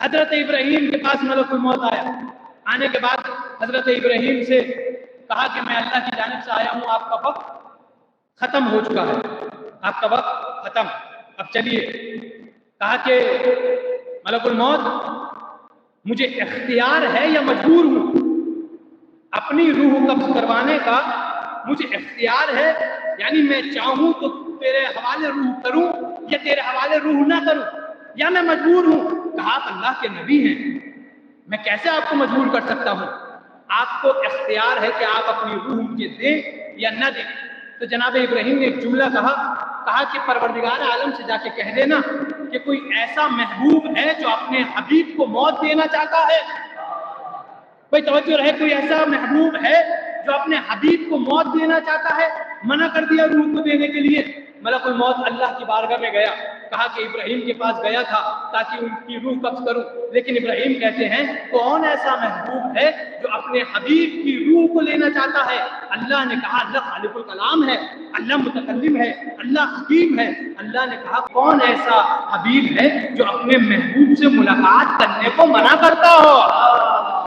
حضرت ابراہیم کے پاس ملک الموت آیا. آنے کے بعد حضرت ابراہیم سے کہا کہ میں اللہ کی جانب سے آیا ہوں، آپ کا وقت ختم ہو چکا ہے، آپ کا وقت ختم، اب چلیے. کہا کہ ملک الموت مجھے اختیار ہے یا مجبور ہوں؟ اپنی روح قبض کروانے کا مجھے اختیار ہے، یعنی میں چاہوں تو تیرے حوالے روح کروں یا تیرے حوالے روح نہ کروں، یا میں مجبور ہوں؟ کہا آپ اللہ کے نبی ہیں، میں کیسے آپ کو مجبور کر سکتا ہوں؟ آپ کو اختیار ہے کہ آپ اپنی روح مجھے دیں یا نہ دیں. تو جناب ابراہیم نے ایک جملہ کہا کہ پروردگار عالم سے جا کے کہہ دینا کہ کوئی ایسا محبوب ہے جو اپنے حبیب کو موت دینا چاہتا ہے. کوئی توجہ رہے، کوئی ایسا محبوب ہے جو اپنے حبیب کو موت دینا چاہتا ہے. منع کر دیا روح کو دینے کے لیے. ملک الموت اللہ کی بارگاہ میں گیا، کہا کہ ابراہیم کے پاس گیا تھا تاکہ ان کی روح قبض کروں، لیکن ابراہیم کہتے ہیں کون ایسا محبوب ہے جو اپنے حبیب کی روح کو لینا چاہتا ہے؟ اللہ نے کہا اللہ خالق الکلام ہے، اللہ متکلم ہے، اللہ حکیم ہے. اللہ نے کہا کون ایسا حبیب ہے جو اپنے محبوب سے ملاقات کرنے کو منع کرتا ہو؟